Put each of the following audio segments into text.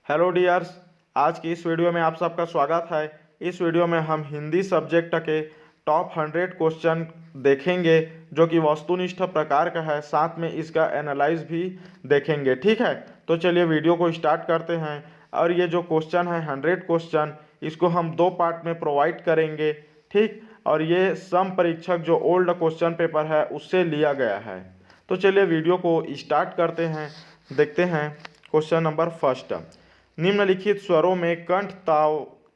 Hello dears, आज की इस वीडियो में आप सबका स्वागत है। इस वीडियो में हम हिंदी सब्जेक्ट के टॉप 100 क्वेश्चन देखेंगे जो कि वस्तुनिष्ठ प्रकार का है, साथ में इसका एनालाइज भी देखेंगे। ठीक है, तो चलिए वीडियो को स्टार्ट करते हैं। और ये जो क्वेश्चन है 100 क्वेश्चन, इसको हम दो पार्ट में प्रोवाइड करेंगे। ठीक, और ये सम परीक्षक जो ओल्ड क्वेश्चन पेपर है उससे लिया गया है। तो चलिए वीडियो को स्टार्ट करते हैं, देखते हैं। क्वेश्चन नंबर फर्स्ट, निम्नलिखित स्वरों में कंठ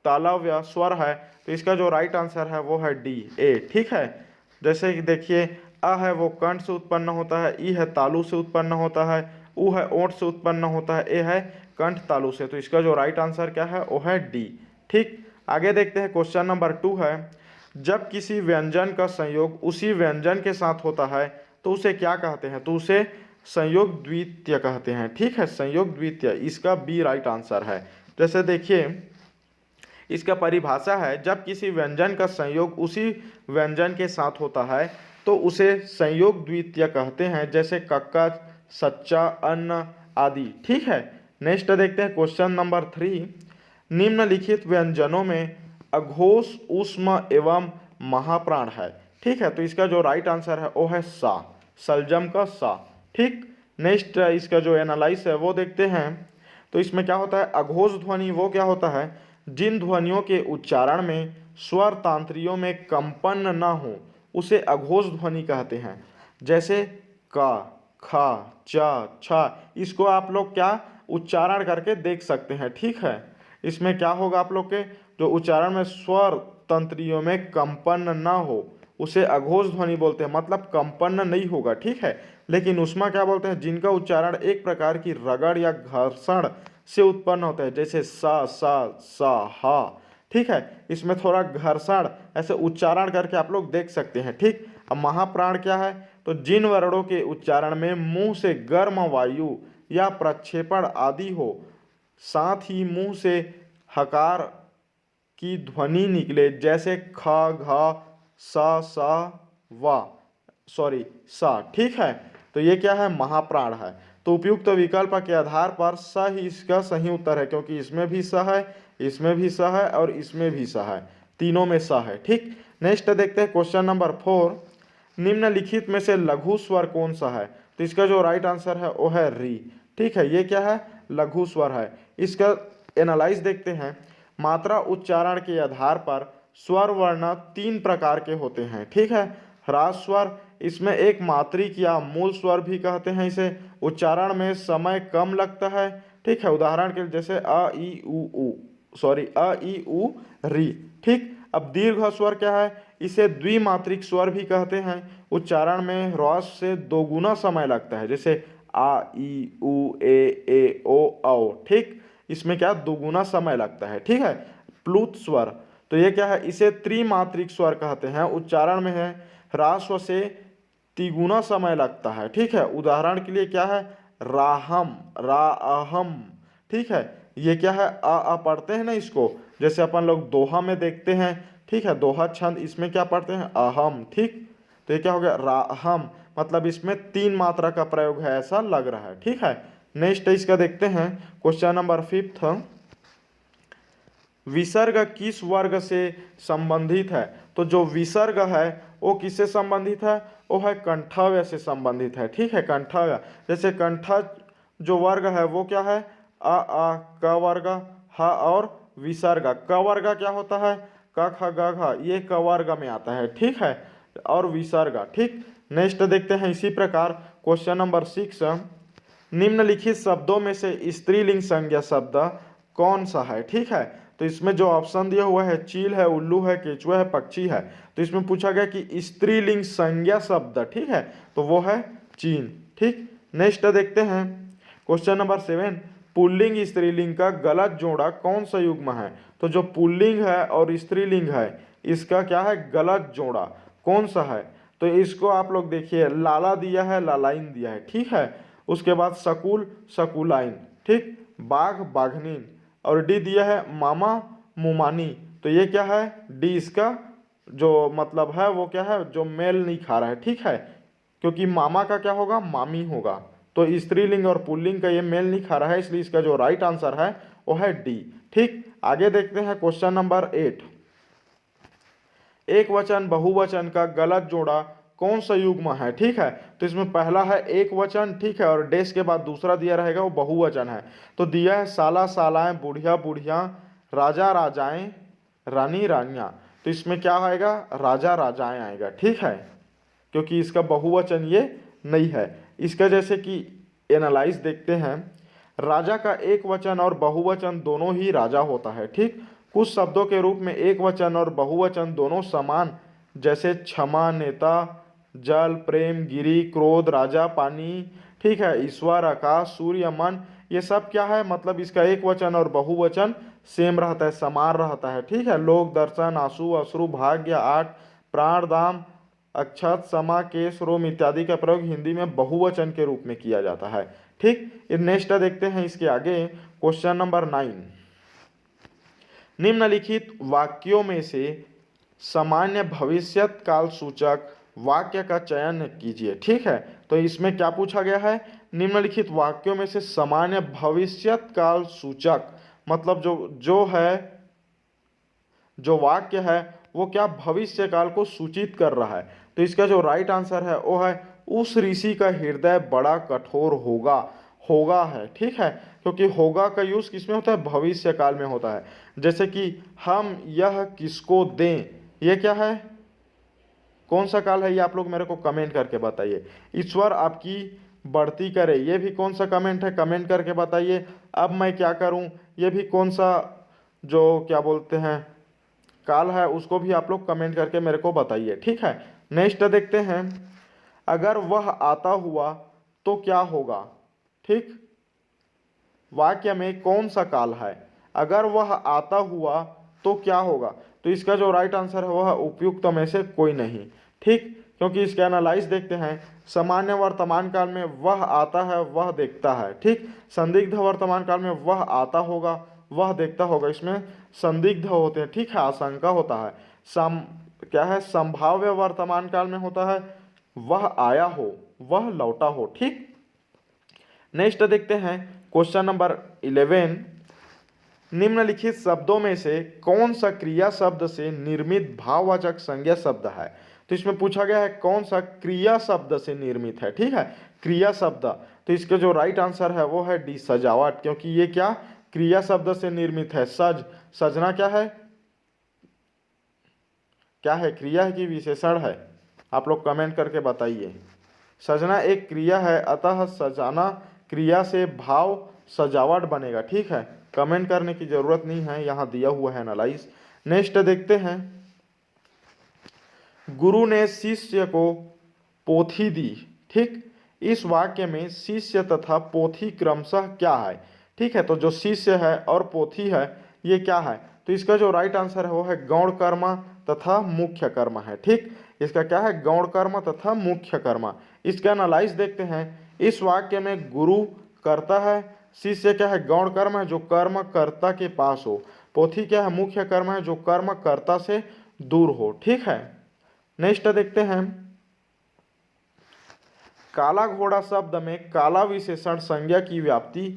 तालव्य स्वर है, तो इसका जो राइट आंसर है वो है डी, ए। ठीक है, जैसे कि देखिए, अ है वो कंठ से उत्पन्न होता है, ई है तालु से उत्पन्न होता है, उ है ओंठ से उत्पन्न होता है, ए है कंठ तालु से। तो इसका जो राइट आंसर क्या है वो है डी। ठीक, आगे देखते हैं। क्वेश्चन नंबर 2 है, जब किसी व्यंजन का संयोग उसी व्यंजन के साथ होता है तो उसे क्या कहते हैं? तो उसे संयोग द्वितीय कहते हैं। ठीक है, संयोग द्वितीय, इसका बी राइट आंसर है। जैसे देखिए, इसका परिभाषा है, जब किसी व्यंजन का संयोग उसी व्यंजन के साथ होता है तो उसे संयोग द्वितीय कहते हैं, जैसे कक्का, सच्चा, अन्न आदि। ठीक है, नेक्स्ट देखते हैं। क्वेश्चन नंबर 3, निम्नलिखित व्यंजनों में अघोष, ऊष्म एवं महाप्राण है। ठीक है, तो इसका जो राइट आंसर है वो है सा, सलजम का सा। ठीक, नेक्स्ट इसका जो एनालाइज है वो देखते हैं। तो इसमें क्या होता है, अघोष ध्वनि वो क्या होता है, जिन ध्वनियों के उच्चारण में स्वर तांत्रियों में कंपन न हो उसे अघोष ध्वनि कहते हैं। जैसे का, खा, चा, छा, इसको आप लोग क्या उच्चारण करके देख सकते हैं। ठीक है, इसमें क्या होगा, आप लोग के जो उच्चारण में स्वर तंत्रियों में कंपन न हो उसे अघोष ध्वनि बोलते हैं, मतलब कंपन नहीं होगा। ठीक है, लेकिन उसमें क्या बोलते हैं, जिनका उच्चारण एक प्रकार की रगड़ या घर्षण से उत्पन्न होता है, जैसे सा, सा, हा। ठीक है, इसमें थोड़ा घर्षण ऐसे उच्चारण करके आप लोग देख सकते हैं। ठीक, अब महाप्राण क्या है, तो जिन वर्णों के उच्चारण में मुंह से गर्म वायु या प्रक्षेपण आदि हो, साथ ही मुंह से हकार की ध्वनि निकले, जैसे खा, घा, सा, वा, सॉरी, सा। ठीक है, तो ये क्या है, महाप्राण है। तो उपयुक्त विकल्प के आधार पर स ही इसका सही उत्तर है, क्योंकि इसमें भी स है, इसमें भी स है और इसमें भी स है, तीनों में स है। ठीक, नेक्स्ट देखते हैं। क्वेश्चन नंबर 4, निम्नलिखित में से लघु स्वर कौन सा है? तो इसका जो राइट आंसर है वो है री। ठीक है, ये क्या है, लघु स्वर है। इसका एनालाइज देखते हैं। मात्रा उच्चारण के आधार पर स्वर वर्ण 3 प्रकार के होते हैं। ठीक है, ह्रास स्वर, इसमें एक मात्रिक या मूल स्वर भी कहते हैं, इसे उच्चारण में समय कम लगता है। ठीक है, उदाहरण के लिए जैसे अ ई उ, सॉरी, अ ई उ री। ठीक, अब दीर्घ स्वर क्या है, इसे द्विमात्रिक स्वर भी कहते हैं, उच्चारण में ह्रास से दोगुना समय लगता है, जैसे आ ई उ ए ओ औ। ठीक, इसमें क्या दोगुना समय लगता है। ठीक है, प्लुत स्वर, तो ये क्या है, इसे त्रिमात्रिक स्वर कहते हैं, उच्चारण में है ह्रास्व से तिगुना समय लगता है। ठीक है, उदाहरण के लिए क्या है, राहम, राहम। ठीक है, ये क्या है, अ पढ़ते हैं ना इसको, जैसे अपन लोग दोहा में देखते हैं। ठीक है, दोहा छंद, इसमें क्या पढ़ते हैं, अहम। ठीक, तो ये क्या हो गया, राहम, मतलब इसमें 3 मात्रा का प्रयोग है ऐसा लग रहा है। ठीक है, नेक्स्ट इसका देखते हैं। क्वेश्चन नंबर 5, विसर्ग किस वर्ग से संबंधित है? तो जो विसर्ग है वो किससे संबंधित है, वो है कंठव्य से संबंधित है। ठीक है, कंठव्य, जैसे कंठ जो वर्ग है वो क्या है, आ, क वर्ग, ह और विसर्ग। क वर्ग क्या होता है, क ख ग घ, ये क वर्ग में आता है। ठीक है, और विसर्ग। ठीक, नेक्स्ट देखते हैं इसी प्रकार। क्वेश्चन नंबर 6, निम्नलिखित शब्दों में से स्त्रीलिंग संज्ञा शब्द कौन सा है? ठीक है, तो इसमें जो ऑप्शन दिया हुआ है, चील है, उल्लू है, केचुआ है, पक्षी है। तो इसमें पूछा गया कि स्त्रीलिंग संज्ञा शब्द, ठीक है, तो वो है चीन। ठीक, नेक्स्ट देखते हैं। क्वेश्चन नंबर 7, पुल्लिंग स्त्रीलिंग का गलत जोड़ा कौन सा युग्म है? तो जो पुल्लिंग है और स्त्रीलिंग है, इसका क्या है, गलत जोड़ा कौन सा है? तो इसको आप लोग देखिए, लाला दिया है, लालाइन दिया है। ठीक है, उसके बाद सकुल, सकुलाइन। ठीक, बाघ, बाघनीन, और डी दिया है मामा, मुमानी। तो ये क्या है, डी इसका जो मतलब है वो क्या है, जो मेल नहीं खा रहा है। ठीक है, क्योंकि मामा का क्या होगा, मामी होगा, तो स्त्रीलिंग और पुल्लिंग का ये मेल नहीं खा रहा है, इसलिए इसका जो राइट आंसर है वो है डी। ठीक, आगे देखते हैं क्वेश्चन नंबर 8। एक वचन बहुवचन का गलत जोड़ा कौन सा युग्म है। ठीक है, तो इसमें पहला है एक वचन, ठीक है, और डेश के बाद दूसरा दिया रहेगा वो बहुवचन है। तो दिया है साला सालाएं, बुढ़िया बुढ़िया, राजा राजाएं, रानी रानियां। तो इसमें क्या आएगा, राजा राजाएं आएगा। ठीक है, क्योंकि इसका बहुवचन ये नहीं है। इसका जैसे कि एनालाइज देखते हैं, राजा का एक वचन और बहुवचन दोनों ही राजा होता है। ठीक, कुछ शब्दों के रूप में एक वचन और बहुवचन दोनों समान, जैसे क्षमा, नेता, जल, प्रेम, गिरी, क्रोध, राजा, पानी, ठीक है, ईश्वर, आकाश, सूर्य, मन, ये सब क्या है, मतलब इसका एक वचन और बहुवचन सेम रहता है, समान रहता है। ठीक है, लोक, दर्शन, आंसू, अश्रु, भाग्य, आठ, प्राण, दाम, अक्षत, समा, केश, रोम इत्यादि का प्रयोग हिंदी में बहुवचन के रूप में किया जाता है। ठीक, नेक्स्ट देखते हैं इसके आगे क्वेश्चन नंबर 9। निम्नलिखित वाक्यों में से सामान्य भविष्यत काल सूचक वाक्य का चयन कीजिए। ठीक है, तो इसमें क्या पूछा गया है, निम्नलिखित वाक्यों में से सामान्य भविष्यत काल सूचक, मतलब जो वाक्य है वो क्या भविष्य काल को सूचित कर रहा है। तो इसका जो राइट आंसर है वो है उस ऋषि का हृदय बड़ा कठोर होगा। होगा है, ठीक है, क्योंकि होगा का यूज किसमें होता है, भविष्य काल में होता है। जैसे कि हम यह किसको दें, ये क्या है, कौन सा काल है, ये आप लोग मेरे को कमेंट करके बताइए। ईश्वर आपकी बढ़ती करे, ये भी कौन सा कमेंट है, कमेंट करके बताइए। अब मैं क्या करूं, ये भी कौन सा जो क्या बोलते हैं काल है, उसको भी आप लोग कमेंट करके मेरे को बताइए। ठीक है, नेक्स्ट देखते हैं, अगर वह आता हुआ तो क्या होगा। ठीक, वाक्य में कौन सा काल है, अगर वह आता हुआ तो क्या होगा। तो इसका जो राइट आंसर है वह उपयुक्त में से कोई नहीं। ठीक, क्योंकि इसका एनालाइज देखते हैं, सामान्य वर्तमान काल में वह आता है वह देखता है। ठीक, संदिग्ध वर्तमान काल में वह आता होगा वह देखता होगा, इसमें संदिग्ध होते हैं। ठीक है, आशंका होता है। क्या है, संभाव्य वर्तमान काल में होता है वह आया हो वह लौटा हो। ठीक, नेक्स्ट देखते हैं क्वेश्चन नंबर 11। निम्नलिखित शब्दों में से कौन सा क्रिया शब्द से निर्मित भाववाचक संज्ञा शब्द है। तो इसमें पूछा गया है कौन सा क्रिया शब्द से निर्मित है। ठीक है, क्रिया शब्द, तो इसका जो राइट आंसर है वो है डी, सजावट, क्योंकि ये क्या क्रिया शब्द से निर्मित है। सजना क्या है, क्रिया है कि विशेषण है, आप लोग कमेंट करके बताइए। सजना एक क्रिया है, अतः सजाना क्रिया से भाव सजावट बनेगा। ठीक है, कमेंट करने की जरूरत नहीं है, यहाँ दिया हुआ है एनालाइज। नेक्स्ट देखते हैं, गुरु ने शिष्य को पोथी दी। ठीक, इस वाक्य में शिष्य तथा पोथी क्रमशः क्या है। ठीक है, तो जो शिष्य है और पोथी है ये क्या है, तो इसका जो राइट आंसर है वो है गौण कर्म तथा मुख्य कर्म है। ठीक, इसका क्या है, गौण कर्म तथा मुख्य कर्म। इसका एनालाइज देखते हैं, इस वाक्य में गुरु करता है, शिष्य क्या है, गौण कर्म है जो कर्म कर्ता के पास हो, पोथी क्या है, मुख्य कर्म है जो कर्म कर्ता से दूर हो। ठीक है, नेक्स्ट देखते हैं, काला घोड़ा शब्द में काला विशेषण संज्ञा की व्याप्ति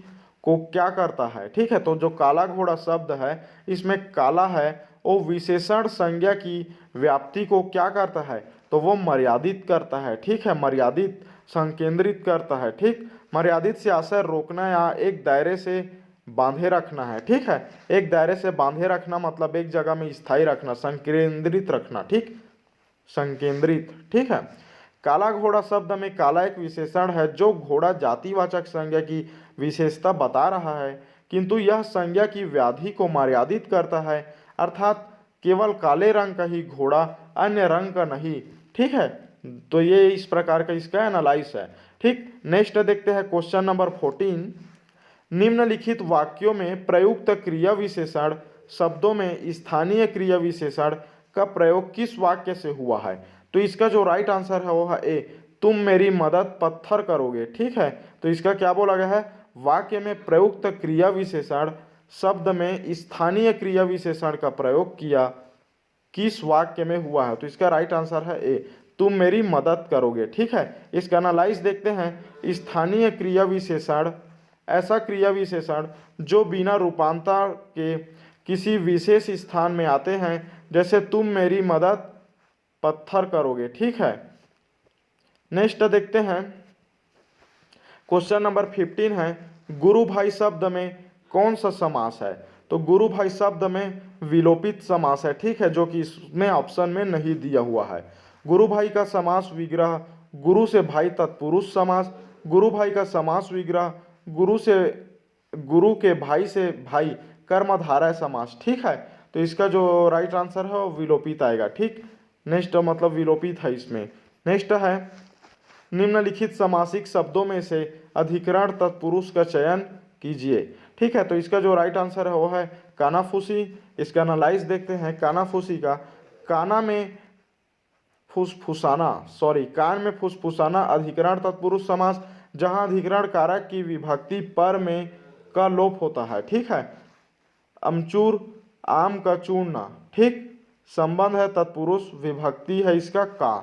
को क्या करता है। ठीक है, तो जो काला घोड़ा शब्द है इसमें काला है वो विशेषण संज्ञा की व्याप्ति को क्या करता है, तो वो मर्यादित करता है। ठीक है, मर्यादित संकेंद्रित करता है। ठीक, मर्यादित से आशय रोकना या एक दायरे से बांधे रखना है। ठीक है, एक दायरे से बांधे रखना मतलब एक जगह में स्थायी रखना, संकेंद्रित रखना। ठीक, संकेंद्रित। ठीक है, काला घोड़ा शब्द में काला एक विशेषण है जो घोड़ा जातिवाचक संज्ञा की विशेषता बता रहा है, किंतु यह संज्ञा की व्याधि को मर्यादित करता है, अर्थात केवल काले रंग का ही घोड़ा, अन्य रंग का नहीं। ठीक है, तो ये इस प्रकार का इसका एनालाइज है। ठीक, नेक्स्ट देखते हैं क्वेश्चन नंबर 14। निम्नलिखित वाक्यों में प्रयुक्त क्रिया विशेषण शब्दों में स्थानीय क्रिया विशेषण का प्रयोग किस वाक्य से हुआ है। तो इसका जो राइट आंसर है वो है ए, तुम मेरी मदद पत्थर करोगे। ठीक है, तो इसका क्या बोला गया है, वाक्य में प्रयुक्त क्रिया विशेषण शब्द में स्थानीय क्रिया विशेषण का प्रयोग किया किस वाक्य में हुआ है। तो इसका राइट आंसर है ए, तुम मेरी मदद करोगे। ठीक है, इसका एनालाइज देखते हैं, स्थानीय क्रिया विशेषण ऐसा क्रिया विशेषण जो बिना रूपांतर के किसी विशेष स्थान में आते हैं, जैसे तुम मेरी मदद पत्थर करोगे। ठीक है, नेक्स्ट देखते हैं, क्वेश्चन नंबर 15 है, गुरु भाई शब्द में कौन सा समास है? तो गुरु भाई शब्द में विलोपित समास है। ठीक है, जो कि इसमें ऑप्शन में नहीं दिया हुआ है। गुरु भाई का समास विग्रह, गुरु से भाई तत्पुरुष समास, गुरु भाई का समास विग्रह, गुरु के भाई से भाई कर्मधारय समास। ठीक है, तो इसका जो राइट आंसर है वो विलोपित आएगा। ठीक, नेक्स्ट मतलब विलोपित है इसमें। नेक्स्ट है, निम्नलिखित समासिक शब्दों में से अधिकरण तत्पुरुष का चयन कीजिए। ठीक है, तो इसका जो राइट आंसर है वो है कानाफूसी। इसका एनालाइज देखते हैं। कानाफूसी का काना में फुसफुसाना, कान में फुसफुसाना अधिकरण तत्पुरुष समास, जहां अधिकरण कारक की विभक्ति पर में का लोप होता है। ठीक है, अमचूर आम का चूर्णा। ठीक, संबंध है तत्पुरुष, विभक्ति है इसका का।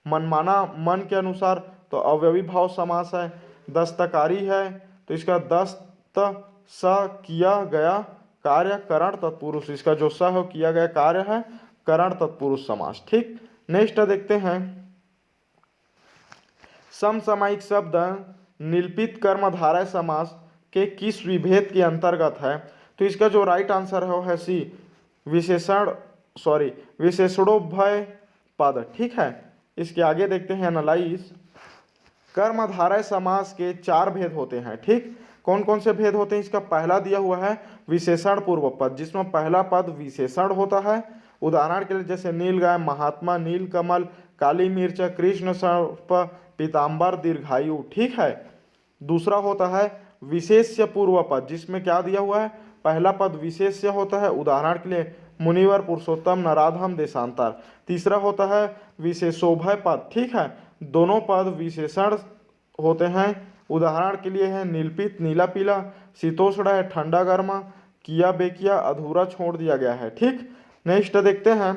मनमाना मन के अनुसार, तो अवयवी भाव समास है। दस्तकारी है, तो इसका दस्त स किया गया कार्य करण तत्पुरुष, इसका जो स है किया गया कार्य है करण तत्पुरुष समास। ठीक, नेक्स्ट देखते हैं, समसामयिक शब्द निल्पित कर्मधारय समास के किस विभेद के अंतर्गत है? तो इसका जो राइट आंसर है वो है सी, विशेषणोभय पद। ठीक है, इसके आगे देखते हैं एनालाइज। कर्मधारय समास के 4 भेद होते हैं। ठीक, कौन कौन से भेद होते हैं? इसका पहला दिया हुआ है विशेषण पूर्व पद, जिसमें पहला पद विशेषण होता है। उदाहरण के लिए जैसे नील गाय, महात्मा, नील कमल, काली मिर्च, कृष्ण सर्प, पीताम्बर, दीर्घायु। ठीक है, दूसरा होता है विशेष्य पूर्व पद, जिसमें क्या दिया हुआ है? पहला पद विशेष्य होता है। उदाहरण के लिए मुनिवर, पुरुषोत्तम, नराधम, देशांतर। तीसरा होता है विशेषोभय पद। ठीक है, दोनों पद विशेषण होते हैं। उदाहरण के लिए है नीलपित, नीला पीला, शीतोष्ण है ठंडा गर्मा, किया बेकिया, अधूरा छोड़ दिया गया है। ठीक, नेक्स्ट देखते हैं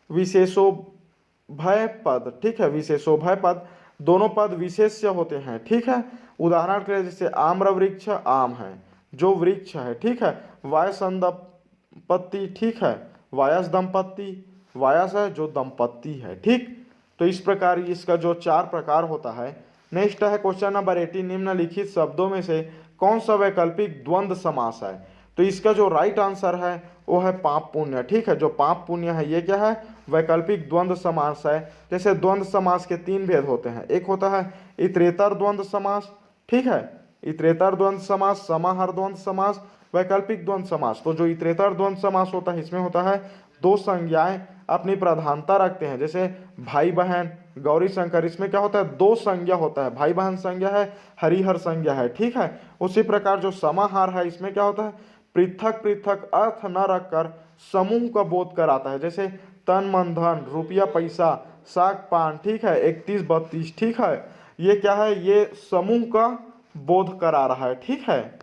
विशेषोभय पद। ठीक है, विशेषोभय पद दोनों पद विशेष्य होते हैं। ठीक है, उदाहरण के लिए जैसे आम्र वृक्ष, आम है जो वृक्ष है। ठीक है, वायस दंपत्ति। ठीक है, वायस दंपत्ति, वायस है जो दंपत्ति है। ठीक, तो इस प्रकार इसका जो 4 प्रकार होता है। नेक्स्ट है क्वेश्चन नंबर 18, निम्नलिखित शब्दों में से कौन सा वैकल्पिक द्वंद्व समास है? तो इसका जो राइट आंसर है वो है पाप पुण्य। ठीक है, जो पाप पुण्य है ये क्या है? वैकल्पिक द्वंद्व समास है। जैसे द्वंद्व समास के 3 भेद होते हैं। एक होता है इतरेतर द्वंद्व समास। ठीक है, इतरेतर द्वंद्व समास, समाहार द्वंद्व समास, वैकल्पिक द्वंद्व समास। तो जो इतरेतर द्वंद्व समास होता है इसमें होता है 2 संज्ञाएं अपनी प्रधानता रखते हैं। जैसे भाई बहन, गौरी शंकर, इसमें क्या होता है? 2 संज्ञा होता है, भाई बहन संज्ञा है, हरिहर संज्ञा है। ठीक है, उसी प्रकार जो समाहार है इसमें क्या होता है? पृथक पृथक अर्थ न रखकर समूह का बोध कराता है। जैसे तन मन धन, रुपया पैसा, साग पान। ठीक है, 31 32। ठीक है, ये क्या है? ये समूह का बोध करा रहा है। ठीक है,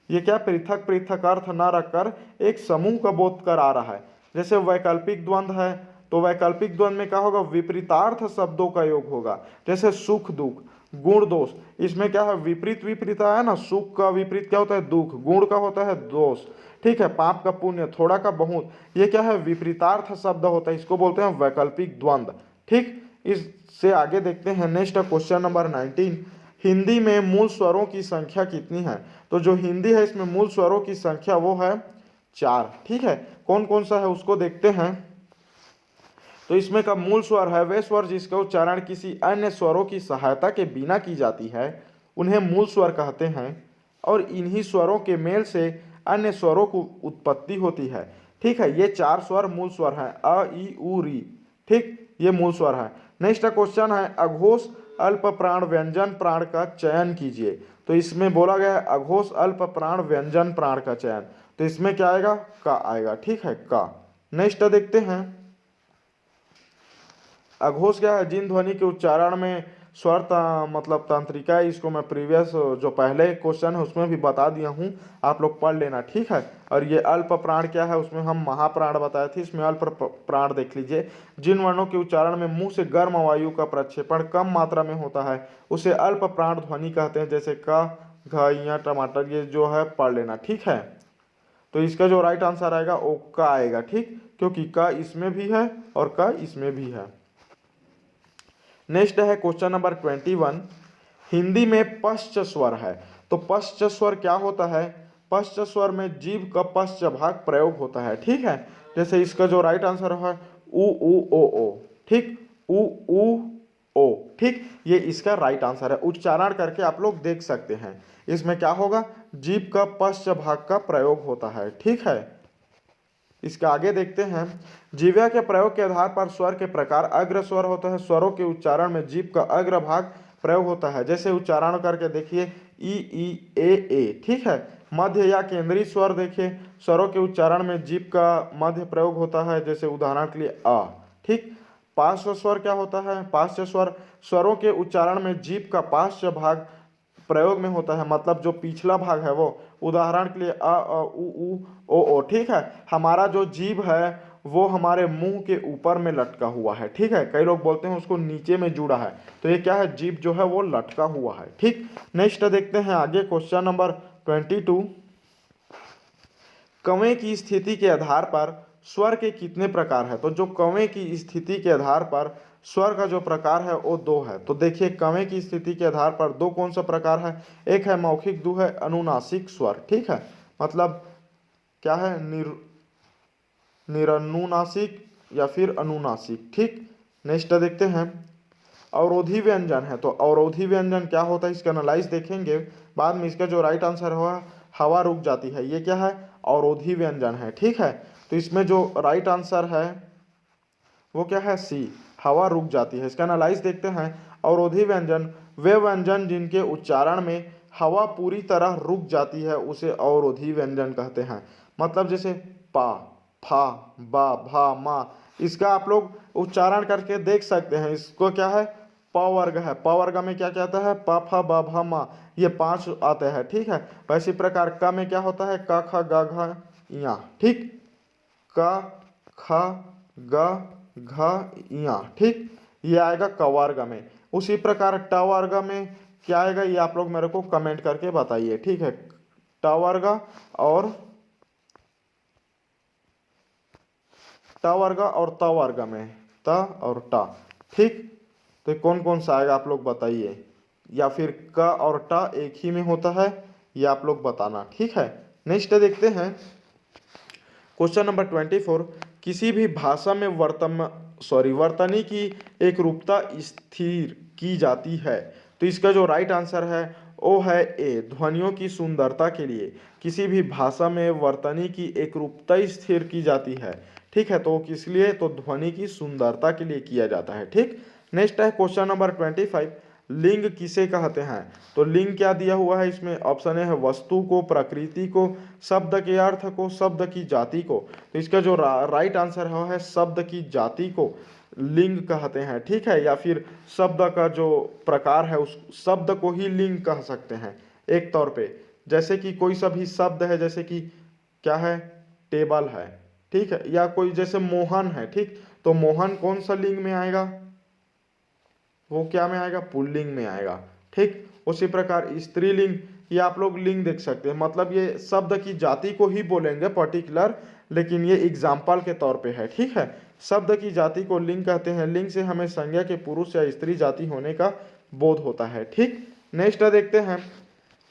ये क्या? पृथक पृथक अर्थ न रखकर एक समूह का बोध करा रहा है। जैसे वैकल्पिक द्वंद्व है, तो वैकल्पिक द्वंद्व में क्या होगा? विपरीतार्थ शब्दों का योग होगा। जैसे सुख दुख, गुण दोष, इसमें क्या है? विपरीत विपरीत है ना। सुख का विपरीत क्या होता है? दुख। गुण का होता है दोष। ठीक है, पाप का पुण्य, थोड़ा का बहुत, ये क्या है? विपरीतार्थ शब्द होता है, इसको बोलते हैं वैकल्पिक द्वंद्व। ठीक, इससे आगे देखते हैं नेक्स्ट क्वेश्चन नंबर 19, हिंदी में मूल स्वरों की संख्या कितनी है? तो जो हिंदी है इसमें मूल स्वरों की संख्या वो है 4। ठीक है, कौन कौन सा है उसको देखते हैं। तो इसमें का मूल स्वर है वे स्वर जिसका उच्चारण किसी अन्य स्वरों की सहायता के बिना की जाती है, उन्हें मूल स्वर कहते हैं। और इन्हीं स्वरों के मेल से अन्य स्वरों की उत्पत्ति होती है। ठीक है, ये 4 स्वर मूल स्वर हैं, अ ई उ री। ठीक, ये मूल स्वर है। नेक्स्ट क्वेश्चन है अघोष अल्प प्राण व्यंजन प्राण का चयन कीजिए। तो इसमें बोला गया है अघोष अल्प प्राण व्यंजन प्राण का चयन, तो इसमें क्या आएगा? का आएगा। ठीक है, का। नेक्स्ट देखते हैं अघोष क्या है? जिन ध्वनि के उच्चारण में स्वर मतलब तंत्रिका है, इसको मैं प्रीवियस जो पहले क्वेश्चन है उसमें भी बता दिया हूँ, आप लोग पढ़ लेना। ठीक है, और ये अल्प प्राण क्या है? उसमें हम महाप्राण बताए थे, इसमें अल्प प्राण देख लीजिए। जिन वर्णों के उच्चारण में मुंह से गर्म वायु का प्रक्षेपण कम मात्रा में होता है उसे अल्प प्राण ध्वनि कहते हैं। जैसे क, घ या टमाटर, ये जो है पढ़ लेना, ठीक है। तो इसका जो राइट आंसर आएगा वो का आएगा, ठीक, क्योंकि का इसमें भी है और का इसमें भी है। नेक्स्ट है क्वेश्चन नंबर 21। हिंदी में पश्च स्वर है, तो पश्च स्वर क्या होता है? पश्च स्वर में जीभ का पश्च भाग प्रयोग होता है, ठीक है। जैसे इसका जो राइट आंसर है उ उ ओ, ठीक, उ उ ओ, ठीक, ये इसका राइट आंसर है। उच्चारण करके आप लोग देख सकते हैं, इसमें क्या होगा, जीभ का पश्च भाग का प्रयोग होता है, ठीक है। इसका आगे देखते हैं। जीव्या के प्रयोग के आधार पर स्वर के प्रकार अग्र स्वर होता है। स्वरों के उच्चारण में जीभ का अग्र भाग प्रयोग होता है। जैसे उच्चारण करके देखिए ई ए, ठीक है। मध्य या केंद्रीय स्वर देखिए, स्वरों के उच्चारण में जीभ का मध्य प्रयोग होता है। जैसे उदाहरण के लिए आ, ठीक। पार्श्व स्वर क्या होता है? पार्श्व स्वर स्वरों के उच्चारण में जीभ का पार्श्व भाग प्रयोग में होता है, मतलब जो पिछला भाग है वो। उदाहरण के लिए उ ओ, ठीक है। हमारा जो जीभ है वो हमारे मुंह के ऊपर में लटका हुआ है, ठीक है। कई लोग बोलते हैं उसको नीचे में जुड़ा है, तो ये क्या है, जीभ जो है वो लटका हुआ है, ठीक। नेक्स्ट देखते हैं आगे क्वेश्चन नंबर 22। कवें की स्थिति के आधार पर स्वर के कितने प्रकार है? तो जो कवें की स्थिति के आधार पर स्वर का जो प्रकार है वो दो है। तो देखिए कवें की स्थिति के आधार पर दो कौन सा प्रकार है? एक है मौखिक, दो है अनुनासिक स्वर, ठीक है। मतलब क्या है, निरनुनासिक या फिर अनुनासिक, ठीक। नेक्स्ट देखते हैं अवरोधी व्यंजन है। तो अवरोधी व्यंजन क्या होता है, इसका एनालाइज देखेंगे बाद में। इसका जो राइट आंसर होगा हवा रुक जाती है, ये क्या है, अवरोधी व्यंजन है, ठीक है। तो इसमें जो राइट आंसर है वो क्या है, सी, हवा रुक जाती है। इसका एनालाइज देखते हैं। अवरोधी व्यंजन वे व्यंजन जिनके उच्चारण में हवा पूरी तरह रुक जाती है उसे अवरोधी व्यंजन कहते हैं। मतलब जैसे पा, फा, बा, भा, मा, इसका आप लोग उच्चारण करके देख सकते हैं। इसको क्या है, प वर्ग है। प वर्ग में क्या कहता है, प फ ब भ म, ये 5 आते हैं, ठीक है। वैसी प्रकार क में क्या होता है, क ख ग घ ञ, ठीक, क ख ग घ ञ, ठीक, ये आएगा क वर्ग में। उसी प्रकार ट वर्ग में क्या आएगा, ये आप लोग मेरे को कमेंट करके बताइए, ठीक है। ट वर्ग और ट वर्ग और त वर्ग में त और ट, ठीक। तो कौन कौन सा आएगा आप लोग बताइए, या फिर क और ट एक ही में होता है, ये आप लोग बताना, ठीक है। नेक्स्ट देखते हैं क्वेश्चन नंबर 24। किसी भी भाषा में वर्तनी की एक रूपता स्थिर की जाती है। तो इसका जो राइट आंसर है वो है ए, ध्वनियों की सुंदरता के लिए किसी भी भाषा में वर्तनी की एक रूपता स्थिर की जाती है, ठीक है। तो किस लिए, तो ध्वनि की सुंदरता के लिए किया जाता है, ठीक। नेक्स्ट है क्वेश्चन नंबर 25। लिंग किसे कहते हैं? तो लिंग क्या दिया हुआ है इसमें, ऑप्शन ए है वस्तु को, प्रकृति को, शब्द के अर्थ को, शब्द की जाति को। तो इसका जो राइट आंसर है शब्द की जाति को लिंग कहते हैं, ठीक है। या फिर शब्द का जो प्रकार है उस शब्द को ही लिंग कह सकते हैं एक तौर पे। जैसे कि कोई सा भी शब्द है, जैसे कि क्या है, टेबल है, ठीक है, या कोई जैसे मोहन है, ठीक। तो मोहन कौन सा लिंग में आएगा, वो क्या में आएगा, पुल्लिंग में आएगा, ठीक। उसी प्रकार स्त्रीलिंग, ये आप लोग लिंग देख सकते हैं। मतलब ये शब्द की जाति को ही बोलेंगे पर्टिकुलर, लेकिन ये एग्जाम्पल के तौर पे है, ठीक है। शब्द की जाति को लिंग कहते हैं। लिंग से हमें संज्ञा के पुरुष या स्त्री जाति होने का बोध होता है, ठीक। नेक्स्ट देखते हैं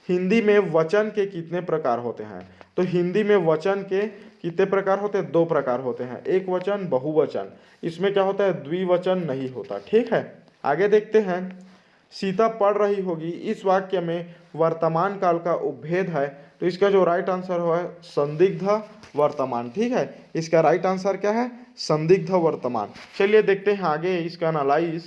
हिंदी में वचन के कितने प्रकार होते हैं। तो हिंदी में वचन के कितने प्रकार होते हैं, दो प्रकार होते हैं, एक वचन, बहुवचन। इसमें क्या होता है, द्विवचन नहीं होता, ठीक है। आगे देखते हैं सीता पढ़ रही होगी, इस वाक्य में वर्तमान काल का उपभेद है। तो इसका जो राइट आंसर है संदिग्ध वर्तमान, ठीक है। इसका राइट आंसर क्या है, संदिग्ध वर्तमान। चलिए देखते हैं आगे इसका एनालाइज।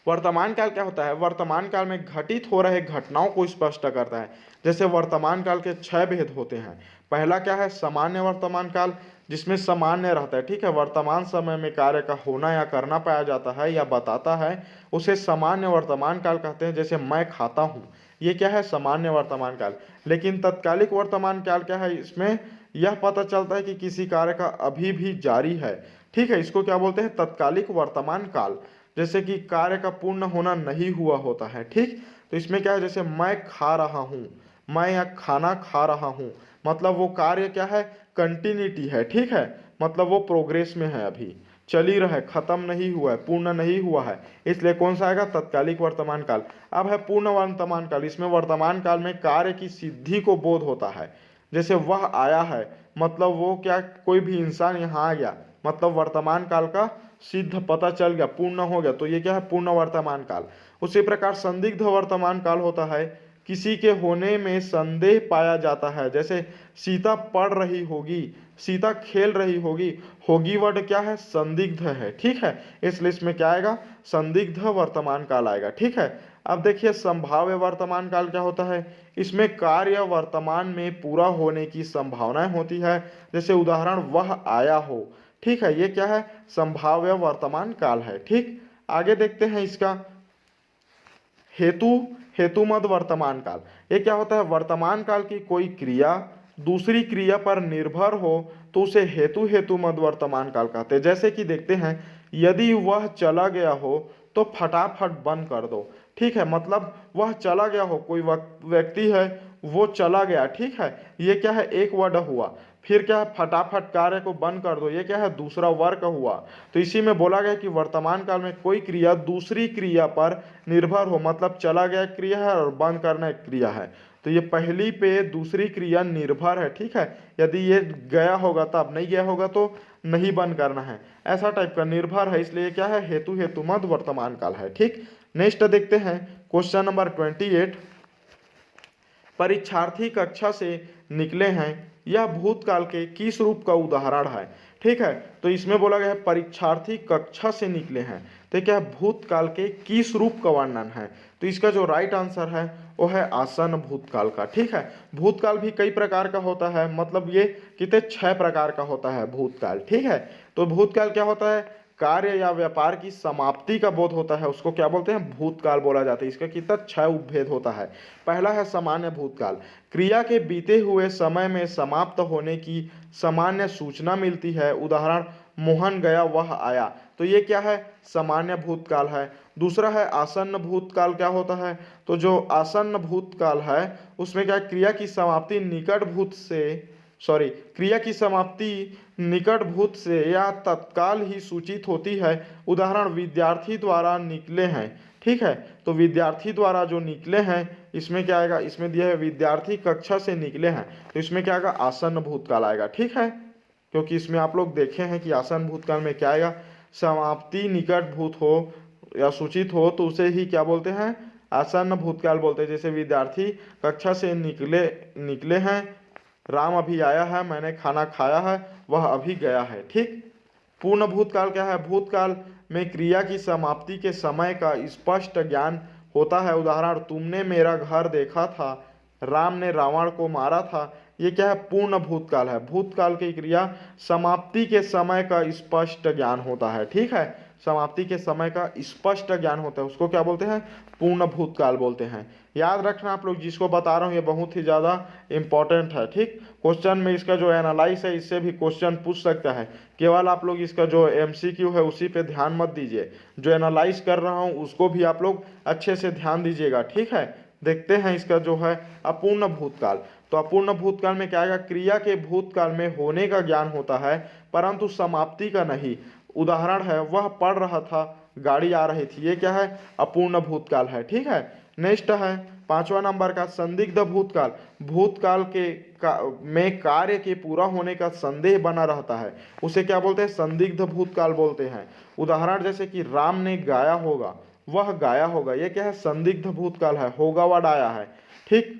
वर्तमान काल क्या होता है, वर्तमान काल में घटित हो रहे घटनाओं को स्पष्ट करता है। जैसे वर्तमान काल के 6 भेद होते हैं। पहला क्या है, सामान्य वर्तमान काल, जिसमें सामान्य रहता है, ठीक है। वर्तमान समय में कार्य का होना या करना पाया जाता है या बताता है, उसे सामान्य वर्तमान काल कहते हैं। जैसे मैं खाता हूँ, ये क्या है, सामान्य वर्तमान काल। लेकिन तत्कालिक वर्तमान काल क्या है, इसमें यह पता चलता है कि किसी कार्य का अभी भी जारी है, ठीक है। इसको क्या बोलते हैं, तत्कालिक वर्तमान काल। जैसे कि कार्य का पूर्ण होना नहीं हुआ होता है, ठीक। तो इसमें क्या है, जैसे मैं खा रहा हूँ, मैं यहाँ खाना खा रहा हूँ, मतलब वो कार्य क्या है, कंटिन्यूटी है, ठीक है, मतलब वो प्रोग्रेस में है, अभी चल ही रहा है, खत्म नहीं हुआ है, पूर्ण नहीं हुआ है, इसलिए कौन सा आएगा, तत्कालिक वर्तमान काल। अब है पूर्ण वर्तमान काल, इसमें वर्तमान काल में कार्य की सिद्धि को बोध होता है। जैसे वह आया है, मतलब वो क्या, कोई भी इंसान यहाँ आ गया, मतलब वर्तमान काल का सिद्ध पता चल गया, पूर्ण हो गया, तो ये क्या है, पूर्ण वर्तमान काल। उसी प्रकार संदिग्ध वर्तमान काल होता है, किसी के होने में संदेह पाया जाता है, जैसे सीता पढ़ रही होगी, सीता खेल रही होगी, होगी वर्ड क्या है, संदिग्ध है, ठीक है, इसलिए इसमें क्या आएगा, संदिग्ध वर्तमान काल आएगा, ठीक है। अब देखिए संभाव्य वर्तमान काल क्या होता है, इसमें कार्य वर्तमान में पूरा होने की संभावनाएं होती है, जैसे उदाहरण वह आया हो, ठीक है, ये क्या है, संभाव्य वर्तमान काल है, ठीक। आगे देखते हैं इसका हेतु हेतुमद वर्तमान काल। ये क्या होता है, वर्तमान काल की कोई क्रिया दूसरी क्रिया पर निर्भर हो तो उसे हेतुमद वर्तमान काल कहते हैं। जैसे कि देखते हैं, यदि वह चला गया हो तो फटाफट बंद कर दो, ठीक है, मतलब वह चला गया हो, कोई व्यक्ति है वो चला गया, ठीक है, ये क्या है, एक वर्ड हुआ। फिर क्या है, फटाफट कार्य को बंद कर दो, ये क्या है, दूसरा वर्ग हुआ। तो इसी में बोला गया कि वर्तमान काल में कोई क्रिया दूसरी क्रिया पर निर्भर हो, मतलब चला गया क्रिया है और बंद करना एक क्रिया है, तो ये पहली पे दूसरी क्रिया निर्भर है, ठीक है, यदि ये गया होगा तब, नहीं गया होगा तो नहीं बंद करना है, ऐसा टाइप का निर्भर है, इसलिए क्या है, हेतुमद वर्तमान काल है, ठीक। नेक्स्ट देखते हैं क्वेश्चन नंबर 28। परीक्षार्थी कक्षा से निकले हैं, यह भूतकाल के किस रूप का उदाहरण है, ठीक है, तो इसमें बोला गया है परीक्षार्थी कक्षा से निकले हैं, तो क्या भूतकाल के किस रूप का वर्णन है, तो इसका जो राइट आंसर है वो है आसन्न भूतकाल का, ठीक है। भूतकाल भी कई प्रकार का होता है, मतलब ये कितने 6 प्रकार का होता है भूतकाल, ठीक है। तो भूतकाल क्या होता है, कार्य या व्यापार की समाप्ति का बोध होता है, उसको क्या बोलते हैं, भूतकाल बोला जाता है। इसका कितना 6 उपभेद होता है। पहला है सामान्य भूतकाल, क्रिया के बीते हुए समय में समाप्त होने की सामान्य सूचना मिलती है, उदाहरण मोहन गया वह आया, तो ये क्या है, सामान्य भूतकाल है। दूसरा है आसन्न भूतकाल, क्या होता है, तो जो आसन्न भूतकाल है उसमें क्या, क्रिया की समाप्ति निकट भूत से क्रिया की समाप्ति निकट भूत से या तत्काल ही सूचित होती है, उदाहरण विद्यार्थी द्वारा निकले हैं, ठीक है, तो विद्यार्थी द्वारा जो निकले हैं, इसमें क्या आएगा, इसमें दिया है विद्यार्थी कक्षा से निकले हैं, तो इसमें क्या आएगा, आसन्न भूतकाल आएगा, ठीक है, क्योंकि इसमें आप लोग देखे हैं कि आसन्न भूतकाल में क्या आएगा, समाप्ति निकट भूत हो या सूचित हो तो उसे ही क्या बोलते हैं, आसन्न भूतकाल बोलते हैं। जैसे विद्यार्थी कक्षा से निकले हैं, राम अभी आया है, मैंने खाना खाया है, वह अभी गया है, ठीक। पूर्ण भूतकाल क्या है, भूतकाल में क्रिया की समाप्ति के समय का स्पष्ट ज्ञान होता है, उदाहरण तुमने मेरा घर देखा था, राम ने रावण को मारा था, ये क्या है, पूर्ण भूतकाल है। भूतकाल की क्रिया समाप्ति के समय का स्पष्ट ज्ञान होता है, ठीक है, समाप्ति के समय का स्पष्ट ज्ञान होता है, उसको क्या बोलते हैं, पूर्ण भूतकाल बोलते हैं। याद रखना आप लोग, जिसको बता रहा हूँ ये बहुत ही ज़्यादा इंपॉर्टेंट है, ठीक। क्वेश्चन में इसका जो एनालाइज है इससे भी क्वेश्चन पूछ सकता है, केवल आप लोग इसका जो एमसीक्यू है उसी पे ध्यान मत दीजिए, जो एनालाइज कर रहा हूँ उसको भी आप लोग अच्छे से ध्यान दीजिएगा, ठीक है। देखते हैं इसका जो है अपूर्ण भूतकाल, तो अपूर्ण भूतकाल में क्या आएगा, क्रिया के भूतकाल में होने का ज्ञान होता है परंतु समाप्ति का नहीं, उदाहरण है वह पढ़ रहा था, गाड़ी आ रही थी, ये क्या है, अपूर्ण भूतकाल है, ठीक है। नेक्स्ट है 5वां नंबर का संदिग्ध भूतकाल, भूतकाल में कार्य के पूरा होने का संदेह बना रहता है, उसे क्या बोलते हैं, संदिग्ध भूतकाल बोलते हैं। उदाहरण जैसे कि राम ने गाया होगा, वह गाया होगा, ये क्या है, संदिग्ध भूतकाल है, होगा वर्ड आया है, ठीक।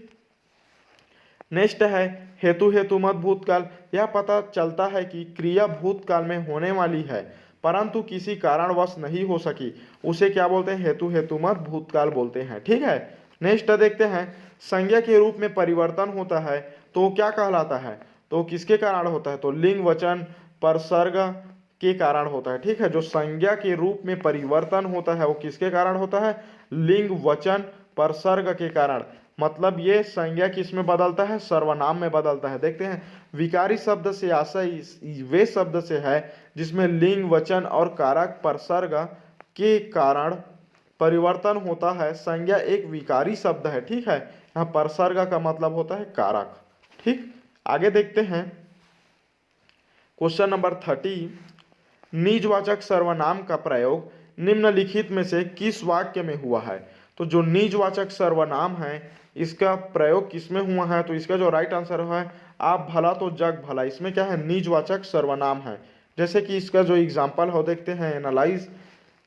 नेक्स्ट है हेतुमत भूतकाल, यह पता चलता है कि क्रिया भूतकाल में होने वाली है परंतु किसी कारणवश नहीं हो सकी, उसे क्या बोलते हैं, हेतुमत भूतकाल बोलते हैं, ठीक है। नेक्स्ट देखते हैं संज्ञा के रूप में परिवर्तन होता है तो क्या कहलाता है, तो किसके कारण होता है, तो लिंग वचन परसर्ग के कारण होता है, ठीक है। जो संज्ञा के रूप में परिवर्तन होता है वो किसके कारण होता है, लिंग वचन परसर्ग के कारण, मतलब ये संज्ञा किस में बदलता है, सर्वनाम में बदलता है। देखते हैं विकारी शब्द से आशय वे शब्द से है जिसमें लिंग वचन और कारक परसर्ग के कारण परिवर्तन होता है। संज्ञा एक विकारी शब्द है, ठीक है। यहाँ परसर्ग का मतलब होता है कारक, ठीक। आगे देखते हैं क्वेश्चन नंबर 30। निजवाचक सर्वनाम का प्रयोग निम्नलिखित में से किस वाक्य में हुआ है? तो जो निजवाचक सर्वनाम है इसका प्रयोग किसमें हुआ है? तो इसका जो राइट आंसर है आप भला तो जग भला, इसमें क्या है? निजवाचक सर्वनाम है। जैसे कि इसका जो एग्जाम्पल हो देखते हैं, एनालाइज।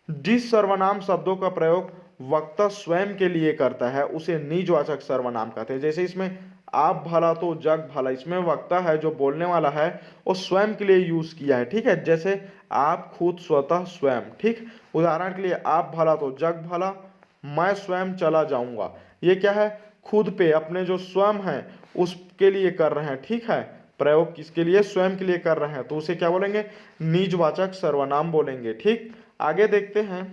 जिस सर्वनाम शब्दों का प्रयोग वक्ता स्वयं के लिए करता है उसे निजवाचक सर्वनाम कहते हैं। जैसे इसमें आप भला तो जग भला, इसमें वक्ता है जो बोलने वाला है वो स्वयं के लिए यूज किया है, ठीक है। जैसे आप खुद स्वतः स्वयं, ठीक। उदाहरण के लिए आप भला तो जग भला, मैं स्वयं चला जाऊंगा, ये क्या है? खुद पे अपने जो स्वयं है उसके लिए कर रहे हैं, ठीक है। प्रयोग किसके लिए? स्वयं के लिए कर रहे हैं, तो उसे क्या बोलेंगे? निजवाचक सर्वनाम बोलेंगे, ठीक। आगे देखते हैं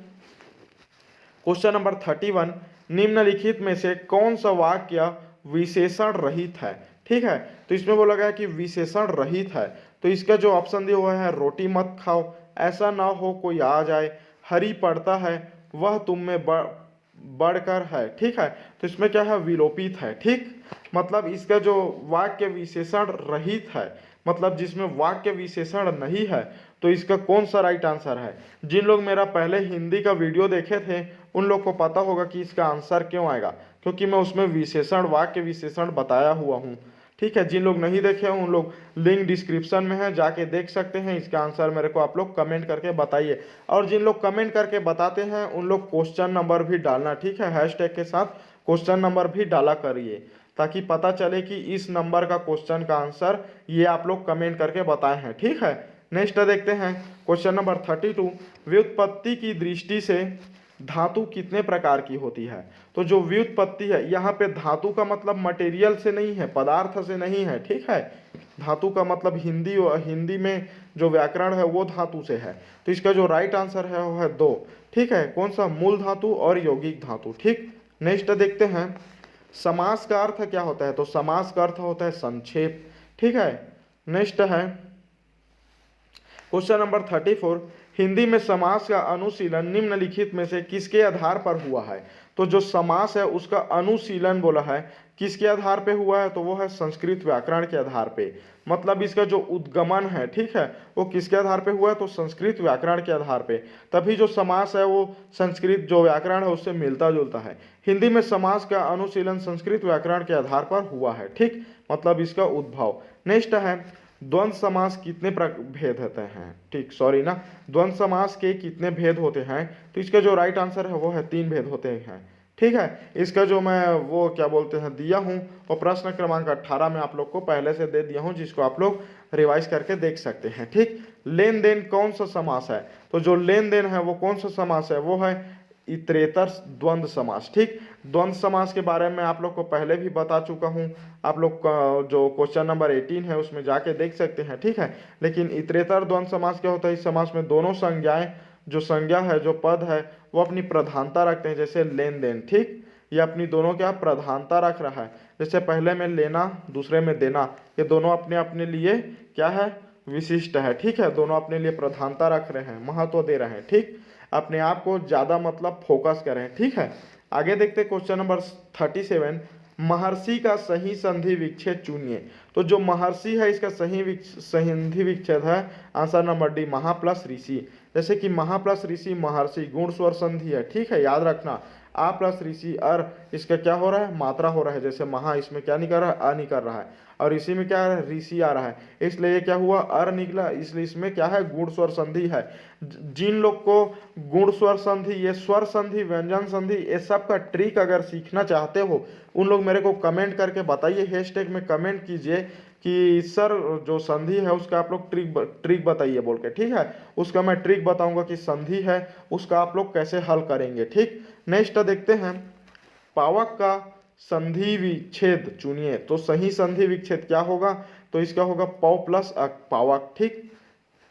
क्वेश्चन नंबर 31। निम्नलिखित में से कौन सा वाक्य विशेषण रहित है? ठीक है, तो इसमें बोला गया कि विशेषण रहित है, तो इसका जो ऑप्शन दिया हुआ है रोटी मत खाओ, ऐसा ना हो कोई आ जाए, हरी पड़ता है, वह तुम में बढ़कर है, ठीक है। तो इसमें क्या है? विलोपित है, ठीक। मतलब इसका जो वाक्य विशेषण रहित है, मतलब जिसमें वाक्य विशेषण नहीं है, तो इसका कौन सा राइट आंसर है? जिन लोग मेरा पहले हिंदी का वीडियो देखे थे उन लोग को पता होगा कि इसका आंसर क्यों आएगा, क्योंकि मैं उसमें विशेषण, वाक्य विशेषण बताया हुआ हूँ, ठीक है। जिन लोग नहीं देखे हैं उन लोग लिंक डिस्क्रिप्शन में है, जाके देख सकते हैं। इसका आंसर मेरे को आप लोग कमेंट करके बताइए, और जिन लोग कमेंट करके बताते हैं उन लोग क्वेश्चन नंबर भी डालना, ठीक है। हैशटैग के साथ क्वेश्चन नंबर भी डाला करिए, ताकि पता चले कि इस नंबर का क्वेश्चन का आंसर ये आप लोग कमेंट करके बताए हैं, ठीक है। नेक्स्ट देखते हैं क्वेश्चन नंबर 32। व्युत्पत्ति की दृष्टि से धातु कितने प्रकार की होती है? तो जो व्युत्पत्ति है यहाँ पे धातु का मतलब मटेरियल से नहीं है, पदार्थ से नहीं है, ठीक है। धातु का मतलब हिंदी में जो व्याकरण है वो धातु से है, तो इसका जो राइट आंसर है वो है 2, ठीक है। कौन सा? मूल धातु और यौगिक धातु, ठीक। नेक्स्ट देखते हैं समास का अर्थ क्या होता है? तो समास का अर्थ होता है संक्षेप, ठीक है। नेक्स्ट है क्वेश्चन नंबर 34। हिंदी में समास का अनुशीलन निम्नलिखित में से किसके आधार पर हुआ है? तो जो समास है उसका अनुशीलन बोला है किसके आधार पे हुआ है? तो वो है संस्कृत व्याकरण के आधार पे। मतलब इसका जो उद्गमन है, ठीक है, वो किसके आधार पे हुआ है? तो संस्कृत व्याकरण के आधार पे। तभी जो समास है वो संस्कृत जो व्याकरण है उससे मिलता जुलता है। हिंदी में समास का अनुशीलन संस्कृत व्याकरण के आधार पर हुआ है, ठीक। मतलब इसका उद्भव। नेक्स्ट है द्वंद्व समास कितने भेद होते हैं? ठीक, सॉरी ना, द्वंद्व समास के कितने भेद होते हैं? तो इसका जो राइट आंसर है वो है 3 भेद होते हैं, ठीक है। इसका जो मैं वो क्या बोलते हैं दिया हूँ वो प्रश्न क्रमांक 18 में आप लोग को पहले से दे दिया हूँ, जिसको आप लोग रिवाइज करके देख सकते हैं, ठीक। लेन देन कौन सा समास है? तो जो लेन देन है वो कौन सा समास है? वो है इतरेतर द्वंद्व समास, ठीक। द्वंद्व समास के बारे में आप लोग को पहले भी बता चुका हूँ, आप लोग का जो क्वेश्चन नंबर 18 है उसमें जाके देख सकते हैं, ठीक है। लेकिन इतरेतर द्वंद्व समास क्या होता है? इस समास में दोनों संज्ञाएं, जो संज्ञा है, जो पद है, वो अपनी प्रधानता रखते हैं। जैसे लेन देन, ठीक, ये अपनी दोनों क्या प्रधानता रख रहा है। जैसे पहले में लेना, दूसरे में देना, ये दोनों अपने अपने लिए क्या है? विशिष्ट है, ठीक है। दोनों अपने लिए प्रधानता रख रहे हैं, महत्व दे रहे हैं, ठीक। अपने आप को ज्यादा मतलब फोकस करें, ठीक है। आगे देखते क्वेश्चन नंबर 37। महर्षि का सही संधि विच्छेद चुनिए। तो जो महर्षि है इसका संधि विच्छेद है आंसर नंबर डी, महा प्लस ऋषि। जैसे कि महा प्लस ऋषि, महर्षि गुण स्वर संधि है, ठीक है, याद रखना। आ प्लस ऋषि अर, इसका क्या हो रहा है? मात्रा हो रहा है। जैसे महा इसमें क्या नहीं कर रहा है? अ नहीं कर रहा है, और इसी में क्या है? ऋषि आ रहा है, इसलिए ये क्या हुआ? अर निकला, इसलिए इसमें क्या है? गुण स्वर संधि है। जिन लोग को गुण स्वर संधि, ये स्वर संधि, व्यंजन संधि, ये सब का ट्रिक अगर सीखना चाहते हो उन लोग मेरे को कमेंट करके बताइए, हैशटैग में कमेंट कीजिए कि सर जो संधि है उसका आप लोग ट्रिक बताइए बोल के, ठीक है। उसका मैं ट्रिक बताऊंगा कि संधि है उसका आप लोग कैसे हल करेंगे, ठीक। नेक्स्ट देखते हैं पावक का संधि विच्छेद चुनिए। तो सही संधि विच्छेद क्या होगा? तो इसका होगा पौ प्लस अक, पावक, ठीक।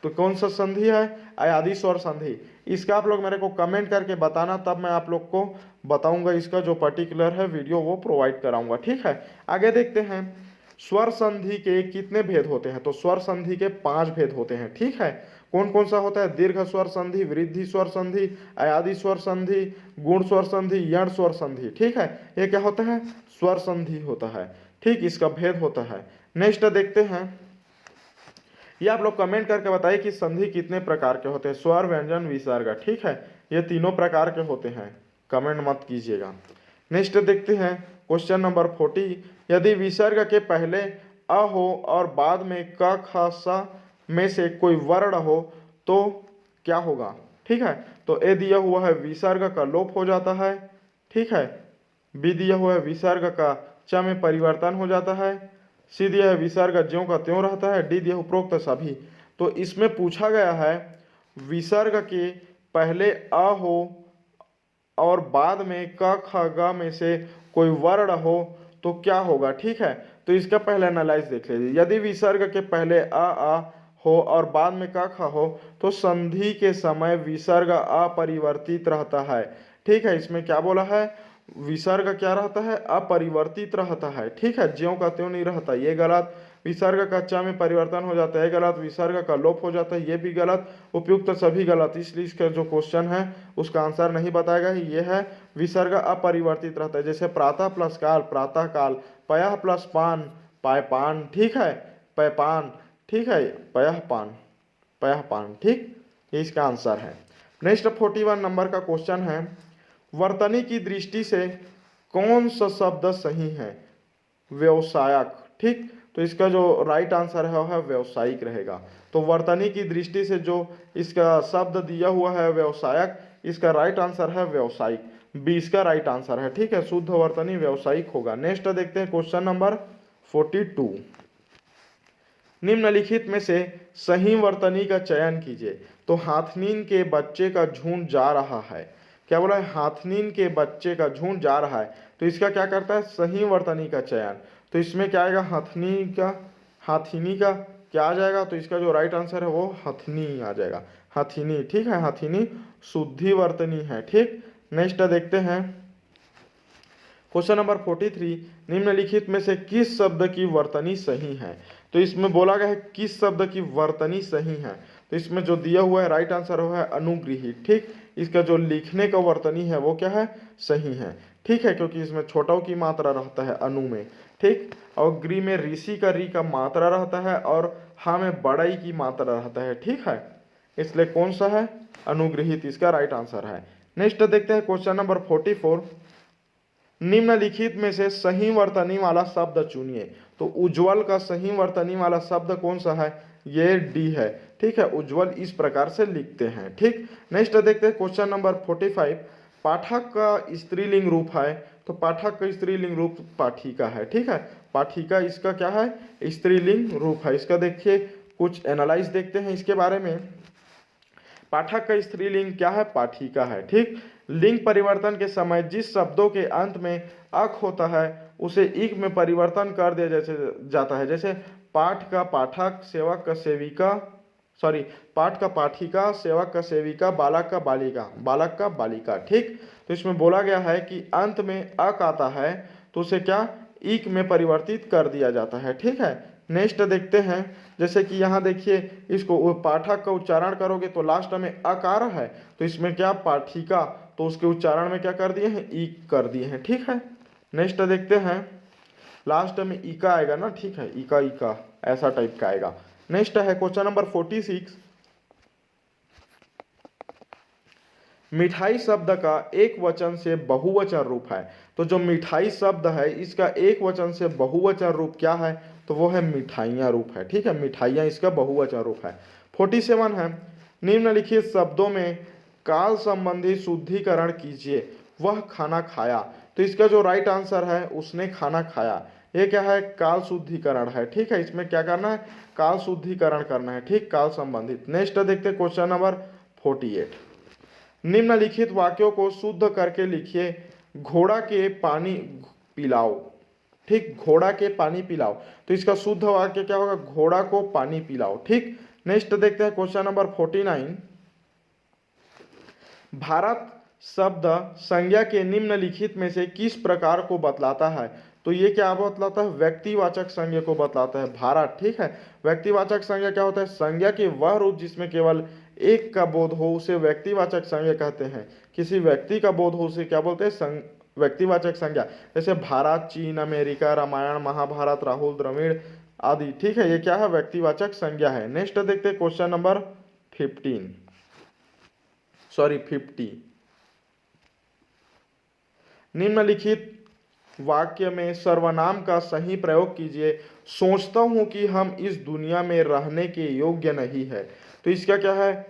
तो कौन सा संधि है? अयादि स्वर संधि। इसका आप लोग मेरे को कमेंट करके बताना, तब मैं आप लोग को बताऊंगा, इसका जो पर्टिकुलर है वीडियो वो प्रोवाइड कराऊंगा, ठीक है। आगे देखते हैं स्वर संधि के कितने भेद होते हैं? तो स्वर संधि के 5 भेद होते हैं, ठीक है। कौन कौन सा होता है? दीर्घ स्वर संधि, वृद्धि स्वर संधि, अयादि स्वर संधि, गुण स्वर संधि, यण स्वर संधि। ठीक है, ये क्या होता है? स्वर संधि होता है। ठीक, इसका भेद होता है। नेक्स्ट देखते हैं, ये आप लोग कमेंट करके बताइए कि संधि कितने प्रकार के होते हैं? स्वर, व्यंजन, विसर्ग। ठीक है, ये तीनों प्रकार के होते हैं, कमेंट मत कीजिएगा। नेक्स्ट देखते हैं क्वेश्चन नंबर 40, यदि विसर्ग के पहले अ हो और बाद में क ख स में से कोई वर्ण हो तो क्या होगा? ठीक है, तो ए दिया हुआ है विसर्ग का लोप हो जाता है। ठीक है, बी दिया हुआ है विसर्ग का च में परिवर्तन हो जाता है, सी दिया है विसर्ग ज्यों का त्यों रहता है, डी दिया उपरोक्त सभी। तो इसमें पूछा गया है विसर्ग के पहले अ हो और बाद में क ख ग में से कोई वर्ण हो तो क्या होगा? ठीक है, तो इसका पहले एनालाइज देख लीजिए। यदि विसर्ग के पहले अ हो और बाद में क ख हो तो संधि के समय विसर्ग अपरिवर्तित रहता है। ठीक है, इसमें क्या बोला है? विसर्ग क्या रहता है? अपरिवर्तित रहता है। ठीक है, ज्यों का त्यों नहीं रहता, ये गलत। विसर्ग का च में परिवर्तन हो जाता है, गलत। विसर्ग का लोप हो जाता है, ये भी गलत। उपयुक्त सभी गलत, इसलिए इसका जो क्वेश्चन है उसका आंसर नहीं बताएगा ही, ये है विसर्ग अपरिवर्तित रहता है। जैसे प्रातः प्लस काल प्रातः काल, पयः प्लस पान पायपान। ठीक है, पैपान। ठीक है, पयः पान पयः पान। ठीक, ये इसका आंसर है। नेक्स्ट 41 नंबर का क्वेश्चन है, वर्तनी की दृष्टि से कौन सा शब्द सही है? व्यवसायक। ठीक, तो इसका जो राइट आंसर है वह व्यवसायिक रहेगा। तो वर्तनी की दृष्टि से जो इसका शब्द दिया हुआ है व्यवसायक, इसका राइट आंसर है व्यवसायिक, बी इसका राइट आंसर है। ठीक है, शुद्ध वर्तनी व्यवसायिक होगा। नेक्स्ट देखते हैं क्वेश्चन नंबर 42, निम्नलिखित में से सही वर्तनी का चयन कीजिए। तो हाथनीन के बच्चे का झुंड जा रहा है, क्या बोला है? हाथनीन के बच्चे का झुंड जा रहा है, तो इसका क्या करता है? सही वर्तनी का चयन। तो इसमें क्या आएगा? हाथीनी का क्या आ जाएगा? तो इसका जो राइट आंसर है वो हथनी आ जाएगा, हथीनी। ठीक है, हथीनी शुद्धि वर्तनी है। ठीक, नेक्स्ट देखते हैं क्वेश्चन नंबर 43, निम्नलिखित में से किस शब्द की वर्तनी सही है? तो इसमें बोला गया है किस शब्द की वर्तनी सही है, तो इसमें जो दिया हुआ है राइट आंसर वो है अनुगृहित। ठीक, इसका जो लिखने का वर्तनी है वो क्या है? सही है। ठीक है, क्योंकि इसमें छोटाओं की मात्रा रहता है अनु में। ठीक, और गृह में ऋषि का री का मात्रा रहता है और हा में बड़ाई की मात्रा रहता है। ठीक है, इसलिए कौन सा है? अनुगृहित इसका राइट आंसर है। नेक्स्ट देखते हैं क्वेश्चन नंबर 44, निम्नलिखित में से सही वर्तनी वाला शब्द चुनिए। तो उज्ज्वल का सही वर्तनी वाला शब्द कौन सा है? ये डी है। ठीक है, उज्ज्वल इस प्रकार से लिखते हैं। ठीक, नेक्स्ट देखते हैं क्वेश्चन नंबर 45, पाठक का स्त्रीलिंग रूप है। तो पाठक का स्त्रीलिंग रूप पाठिका है। ठीक है, पाठिका इसका क्या है? स्त्रीलिंग रूप है। इसका देखिए कुछ एनालाइज देखते हैं इसके बारे में। पाठक का स्त्रीलिंग क्या है? पाठिका है। ठीक, लिंग परिवर्तन के समय जिस शब्दों के अंत में अक होता है उसे इक में परिवर्तन कर दिया जाता है। जैसे पाठ का पाठक, सेवक का सेविका, पाठ का पाठिका, सेवक का सेविका, बालक का बालिका, बालक का बालिका। ठीक, तो इसमें बोला गया है कि अंत में अक आता है तो उसे क्या? इक में परिवर्तित कर दिया जाता है। ठीक है, नेक्स्ट देखते हैं, जैसे कि यहाँ देखिए इसको पाठक का उच्चारण करोगे तो लास्ट में अकार है, तो इसमें क्या? पाठिका, तो उसके उच्चारण में क्या कर दिए हैं? ई कर दिए हैं। ठीक है, नेक्स्ट देखते हैं, लास्ट में इका आएगा ना। ठीक है, इका इका ऐसा टाइप का आएगा। नेक्स्ट है क्वेश्चन नंबर 46, मिठाई शब्द का एक वचन से बहुवचन रूप है। तो जो मिठाई शब्द है इसका एक वचन से बहुवचन रूप क्या है? तो वो है मिठाइयाँ रूप है। ठीक है, मिठाइयाँ इसका बहुवचन रूप है। 47 है, निम्नलिखित शब्दों में काल संबंधी शुद्धिकरण कीजिए। वह खाना खाया, तो इसका जो राइट आंसर है उसने खाना खाया, ये क्या है? काल शुद्धिकरण है। ठीक है, इसमें क्या करना है? काल शुद्धिकरण करना है। ठीक, काल संबंधित। नेक्स्ट देखते हैं क्वेश्चन नंबर 48, निम्नलिखित वाक्यों को शुद्ध करके लिखिए। घोड़ा के पानी पिलाओ। ठीक, घोड़ा के पानी पिलाओ, तो इसका शुद्ध वाक्य क्या होगा? घोड़ा को पानी पिलाओ। ठीक, नेक्स्ट देखते हैं क्वेश्चन नंबर 49, भारत शब्द संज्ञा के निम्नलिखित में से किस प्रकार को बतलाता है? तो तो ये क्या बतलाता है, व्यक्तिवाचक संज्ञा को बतलाता है, भारत। ठीक है, व्यक्तिवाचक संज्ञा क्या होता है, संज्ञा के वह रूप जिसमें केवल एक का बोध हो उसे व्यक्तिवाचक संज्ञा कहते हैं। किसी व्यक्ति का बोध हो उसे क्या बोलते हैं, व्यक्तिवाचक संज्ञा। जैसे भारत, चीन, अमेरिका, रामायण, महाभारत, राहुल द्रविड़ आदि। ठीक है, ये क्या है, व्यक्तिवाचक संज्ञा है। नेक्स्ट देखते हैं क्वेश्चन नंबर 50। निम्नलिखित वाक्य में सर्वनाम का सही प्रयोग कीजिए। सोचता हूं कि हम इस दुनिया में रहने के योग्य नहीं है। तो इसका क्या है,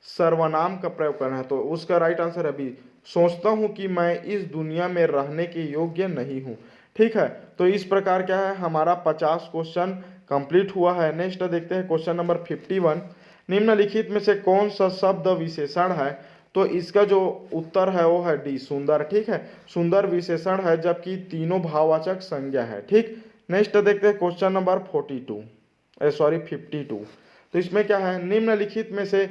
सर्वनाम का प्रयोग करना है। तो उसका राइट आंसर है बी, सोचता हूं कि मैं इस दुनिया में रहने के योग्य नहीं हूं। ठीक है, तो इस प्रकार क्या है, हमारा 50 क्वेश्चन कंप्लीट हुआ है। नेक्स्ट देखते हैं क्वेश्चन नंबर 51। निम्नलिखित में से कौन सा शब्द विशेषण है। तो इसका जो उत्तर है वो है डी, सुंदर। ठीक है, सुंदर विशेषण है जबकि तीनों भाववाचक संज्ञा है। ठीक, नेक्स्ट देखते हैं क्वेश्चन नंबर 52। तो इसमें क्या है, निम्नलिखित में से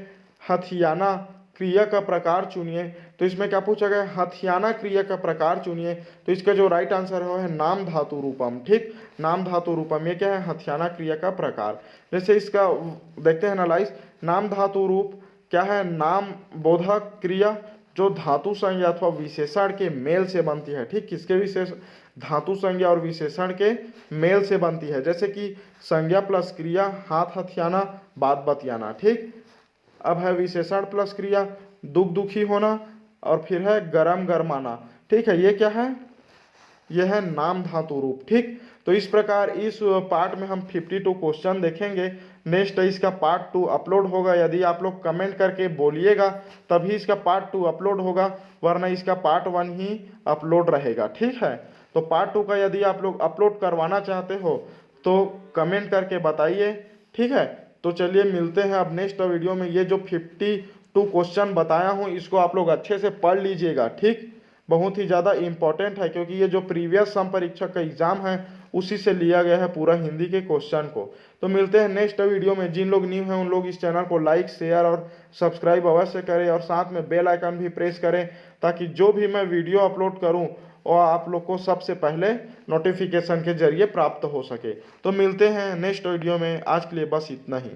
हथियाना क्रिया का प्रकार चुनिए। तो इसमें क्या पूछा गया, हथियाना क्रिया का प्रकार चुनिए। तो इसका जो राइट आंसर है वो है नाम धातु रूपम। ठीक, नाम धातु रूपम, ये क्या है, हथियाना क्रिया का प्रकार। जैसे इसका देखते हैं एनालाइज, नाम धातु रूप क्या है, नाम बोधक क्रिया जो धातु संज्ञा अथवा विशेषण के मेल से बनती है। ठीक, किसके विशेष, धातु संज्ञा और विशेषण के मेल से बनती है। जैसे कि संज्ञा प्लस क्रिया, हाथ हथियाना, बात बतियाना। ठीक, अब है विशेषण प्लस क्रिया, दुख दुखी होना, और फिर है गरम गरमाना। ठीक है, ये क्या है, यह है नाम धातु रूप। ठीक, तो इस प्रकार इस पार्ट में हम 52 क्वेश्चन देखेंगे। नेक्स्ट इसका पार्ट 2 अपलोड होगा। यदि आप लोग कमेंट करके बोलिएगा तभी इसका पार्ट 2 अपलोड होगा, वरना इसका पार्ट 1 ही अपलोड रहेगा। ठीक है, तो पार्ट 2 का यदि आप लोग अपलोड करवाना चाहते हो तो कमेंट करके बताइए। ठीक है, तो चलिए मिलते हैं अब नेक्स्ट वीडियो में। ये जो 52 क्वेश्चन बताया हूँ इसको आप लोग अच्छे से पढ़ लीजिएगा। ठीक, बहुत ही ज़्यादा इम्पोर्टेंट है क्योंकि ये जो प्रीवियस सम परीक्षक का एग्जाम है उसी से लिया गया है पूरा हिंदी के क्वेश्चन को। तो मिलते हैं नेक्स्ट वीडियो में। जिन लोग न्यू हैं उन लोग इस चैनल को लाइक, शेयर और सब्सक्राइब अवश्य करें, और साथ में बेल आइकन भी प्रेस करें ताकि जो भी मैं वीडियो अपलोड करूं और आप लोग को सबसे पहले नोटिफिकेशन के जरिए प्राप्त हो सके। तो मिलते हैं नेक्स्ट वीडियो में, आज के लिए बस इतना ही।